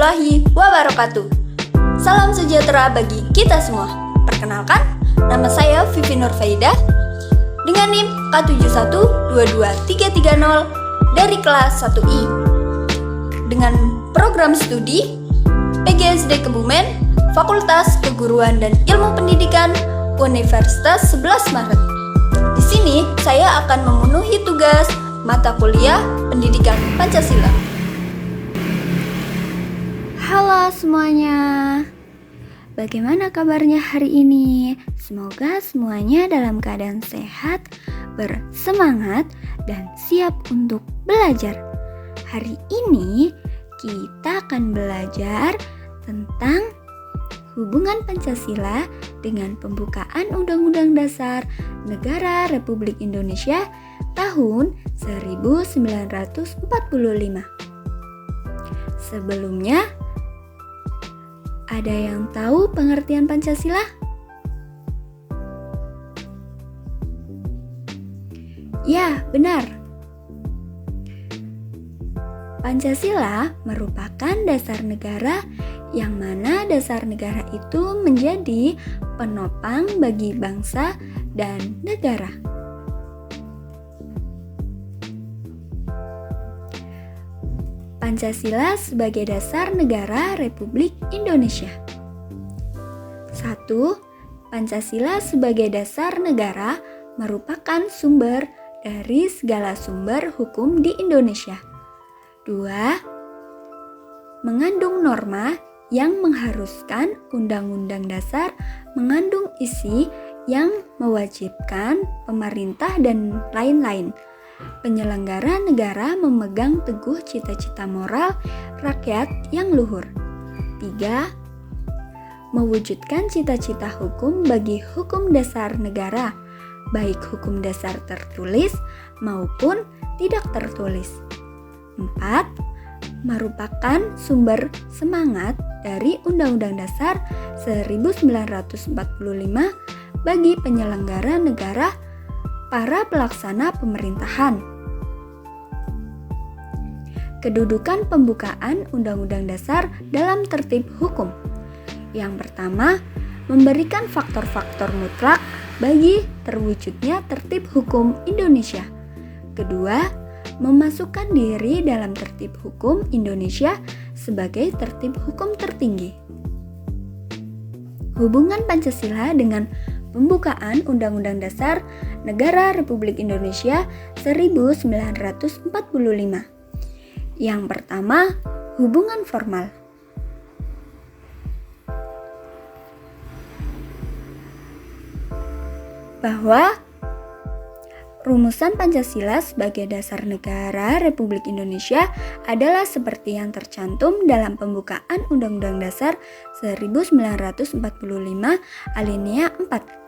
warahmatullahi wabarakatuh. Salam sejahtera bagi kita semua. Perkenalkan, nama saya Vivi Nurfaidah dengan NIM K7122330 dari kelas 1I. Dengan program studi PGSD Kebumen, Fakultas Keguruan dan Ilmu Pendidikan Universitas 11 Maret. Di sini saya akan memenuhi tugas mata kuliah Pendidikan Pancasila. Halo semuanya, bagaimana kabarnya hari ini? Semoga semuanya dalam keadaan sehat, bersemangat, dan siap untuk belajar. Hari ini kita akan belajar tentang hubungan Pancasila dengan pembukaan Undang-Undang Dasar Negara Republik Indonesia tahun 1945. Sebelumnya, ada yang tahu pengertian Pancasila? Ya, benar. Pancasila merupakan dasar negara yang mana dasar negara itu menjadi penopang bagi bangsa dan negara. Pancasila sebagai dasar negara Republik Indonesia. 1. Pancasila sebagai dasar negara merupakan sumber dari segala sumber hukum di Indonesia. 2. Mengandung norma yang mengharuskan Undang-Undang Dasar mengandung isi yang mewajibkan pemerintah dan lain-lain. Penyelenggara negara memegang teguh cita-cita moral rakyat yang luhur. 3. Mewujudkan cita-cita hukum bagi hukum dasar negara, baik hukum dasar tertulis maupun tidak tertulis. 4. Merupakan sumber semangat dari Undang-Undang Dasar 1945 bagi penyelenggara negara, para pelaksana pemerintahan. Kedudukan pembukaan Undang-Undang Dasar dalam tertib hukum. Yang pertama, memberikan faktor-faktor mutlak bagi terwujudnya tertib hukum Indonesia. Kedua, memasukkan diri dalam tertib hukum Indonesia sebagai tertib hukum tertinggi. Hubungan Pancasila dengan pembukaan Undang-Undang Dasar Negara Republik Indonesia 1945. Yang pertama, hubungan formal. Bahwa rumusan Pancasila sebagai dasar negara Republik Indonesia adalah seperti yang tercantum dalam pembukaan Undang-Undang Dasar 1945 alinea 4.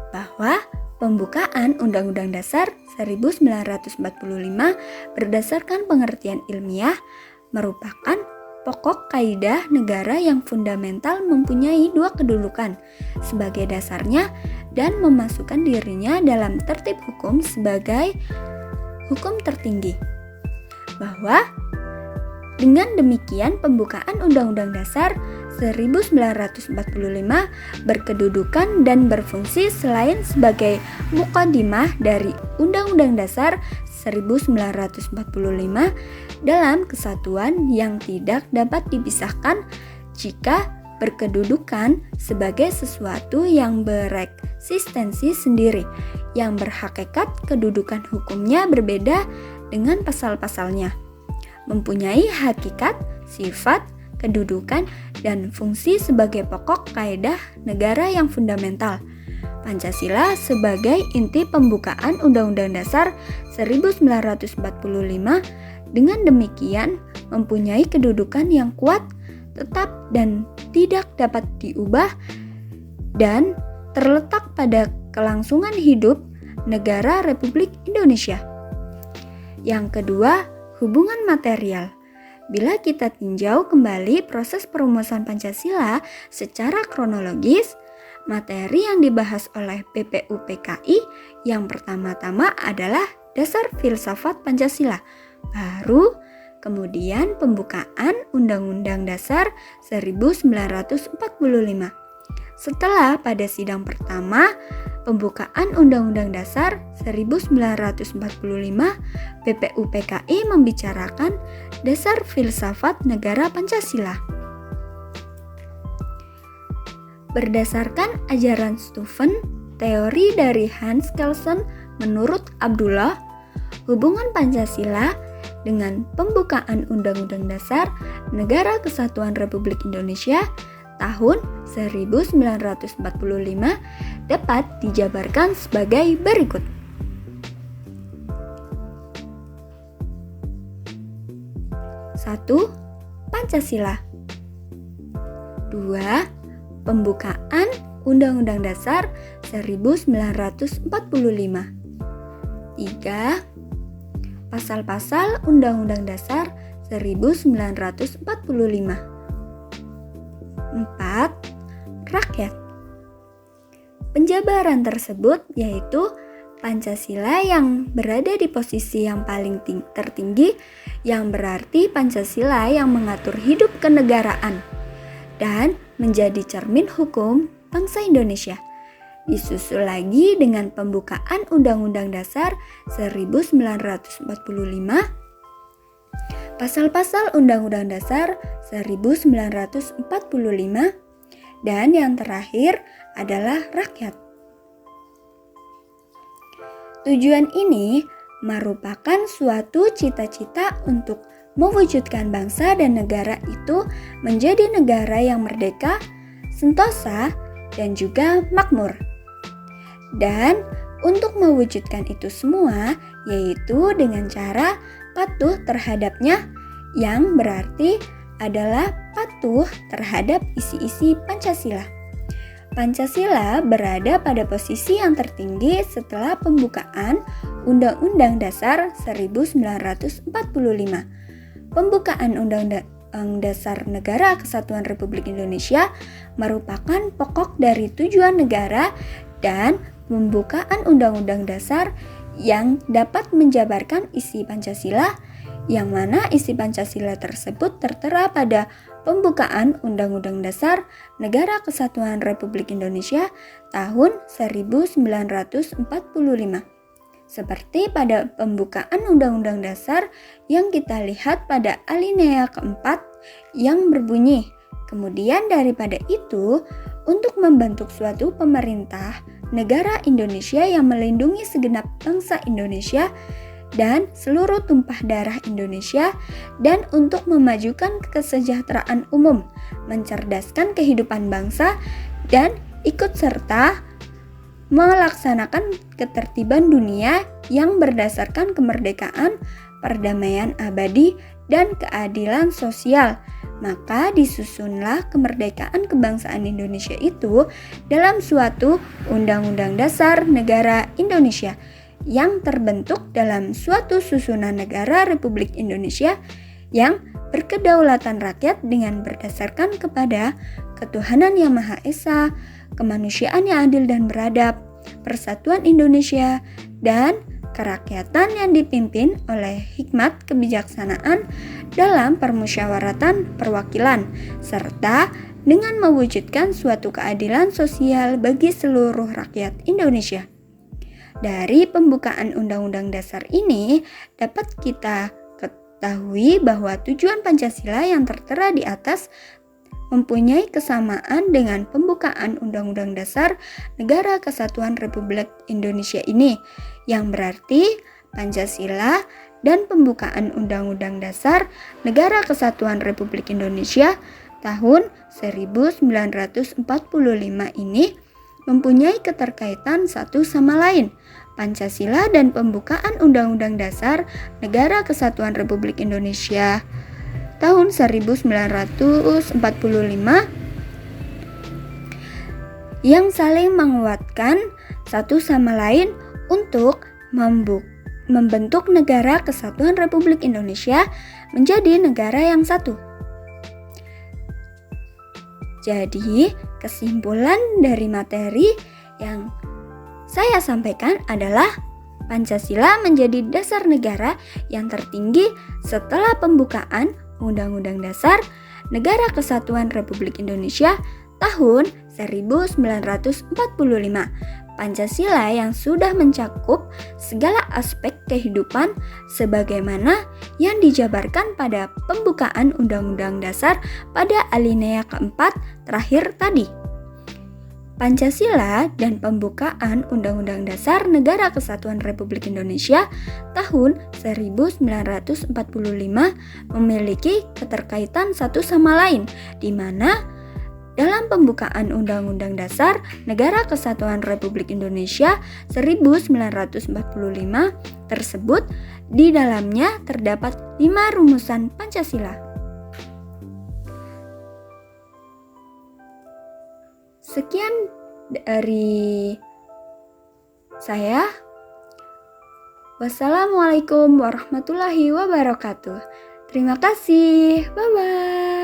Bahwa pembukaan Undang-Undang Dasar 1945 berdasarkan pengertian ilmiah merupakan pokok kaidah negara yang fundamental, mempunyai dua kedudukan sebagai dasarnya dan memasukkan dirinya dalam tertib hukum sebagai hukum tertinggi. Bahwa dengan demikian pembukaan Undang-Undang Dasar 1945 berkedudukan dan berfungsi selain sebagai mukadimah dari Undang-Undang Dasar 1945 dalam kesatuan yang tidak dapat dipisahkan jika berkedudukan sebagai sesuatu yang bereksistensi sendiri, yang berhakikat kedudukan hukumnya berbeda dengan pasal-pasalnya, mempunyai hakikat, sifat, kedudukan, dan fungsi sebagai pokok kaidah negara yang fundamental. Pancasila sebagai inti pembukaan Undang-Undang Dasar 1945 dengan demikian mempunyai kedudukan yang kuat, tetap, dan tidak dapat diubah dan terletak pada kelangsungan hidup negara Republik Indonesia. Yang kedua, hubungan material. Bila kita tinjau kembali proses perumusan Pancasila secara kronologis, materi yang dibahas oleh PPUPKI yang pertama-tama adalah dasar filsafat Pancasila. Baru kemudian pembukaan Undang-Undang Dasar 1945. Setelah pada sidang pertama pembukaan Undang-Undang Dasar 1945, BPUPKI membicarakan dasar filsafat negara Pancasila. Berdasarkan ajaran Stephen, teori dari Hans Kelsen, menurut Abdullah, hubungan Pancasila dengan pembukaan Undang-Undang Dasar Negara Kesatuan Republik Indonesia tahun 1945 dapat dijabarkan sebagai berikut. 1. Pancasila. 2. Pembukaan Undang-Undang Dasar 1945. 3. Pasal-pasal Undang-Undang Dasar 1945. 4. Rakyat. Penjabaran tersebut yaitu Pancasila yang berada di posisi yang paling tertinggi, yang berarti Pancasila yang mengatur hidup kenegaraan dan menjadi cermin hukum bangsa Indonesia. Disusul lagi dengan pembukaan Undang-Undang Dasar 1945, pasal-pasal Undang-Undang Dasar 1945, dan yang terakhir adalah rakyat. Tujuan ini merupakan suatu cita-cita untuk mewujudkan bangsa dan negara itu menjadi negara yang merdeka, sentosa, dan juga makmur. Dan untuk mewujudkan itu semua yaitu dengan cara patuh terhadapnya, yang berarti adalah patuh terhadap isi-isi Pancasila. Pancasila berada pada posisi yang tertinggi setelah pembukaan Undang-Undang Dasar 1945. Pembukaan Undang-Undang Dasar Negara Kesatuan Republik Indonesia merupakan pokok dari tujuan negara, dan pembukaan Undang-Undang Dasar yang dapat menjabarkan isi Pancasila, yang mana isi Pancasila tersebut tertera pada pembukaan Undang-Undang Dasar Negara Kesatuan Republik Indonesia tahun 1945. Seperti pada pembukaan Undang-Undang Dasar yang kita lihat pada alinea keempat yang berbunyi, kemudian daripada itu, untuk membentuk suatu pemerintah negara Indonesia yang melindungi segenap bangsa Indonesia dan seluruh tumpah darah Indonesia, dan untuk memajukan kesejahteraan umum, mencerdaskan kehidupan bangsa, dan ikut serta melaksanakan ketertiban dunia yang berdasarkan kemerdekaan, perdamaian abadi, dan keadilan sosial. Maka disusunlah kemerdekaan kebangsaan Indonesia itu dalam suatu Undang-Undang Dasar Negara Indonesia yang terbentuk dalam suatu susunan negara Republik Indonesia yang berkedaulatan rakyat dengan berdasarkan kepada ketuhanan yang Maha Esa, kemanusiaan yang adil dan beradab, persatuan Indonesia, dan kerakyatan yang dipimpin oleh hikmat kebijaksanaan dalam permusyawaratan perwakilan, serta dengan mewujudkan suatu keadilan sosial bagi seluruh rakyat Indonesia. Dari pembukaan Undang-Undang Dasar ini dapat kita ketahui bahwa tujuan Pancasila yang tertera di atas mempunyai kesamaan dengan pembukaan Undang-Undang Dasar Negara Kesatuan Republik Indonesia ini, yang berarti Pancasila dan pembukaan Undang-Undang Dasar Negara Kesatuan Republik Indonesia tahun 1945 ini mempunyai keterkaitan satu sama lain. Pancasila dan pembukaan Undang-Undang Dasar Negara Kesatuan Republik Indonesia tahun 1945 yang saling menguatkan satu sama lain untuk membentuk negara Kesatuan Republik Indonesia menjadi negara yang satu. Jadi, kesimpulan dari materi yang saya sampaikan adalah Pancasila menjadi dasar negara yang tertinggi setelah pembukaan Undang-Undang Dasar Negara Kesatuan Republik Indonesia tahun 1945. Pancasila yang sudah mencakup segala aspek kehidupan sebagaimana yang dijabarkan pada pembukaan Undang-Undang Dasar pada alinea keempat terakhir tadi. Pancasila dan pembukaan Undang-Undang Dasar Negara Kesatuan Republik Indonesia tahun 1945 memiliki keterkaitan satu sama lain, di mana dalam pembukaan Undang-Undang Dasar Negara Kesatuan Republik Indonesia 1945 tersebut, di dalamnya terdapat 5 rumusan Pancasila. Sekian dari saya. Wassalamualaikum warahmatullahi wabarakatuh. Terima kasih. Bye-bye.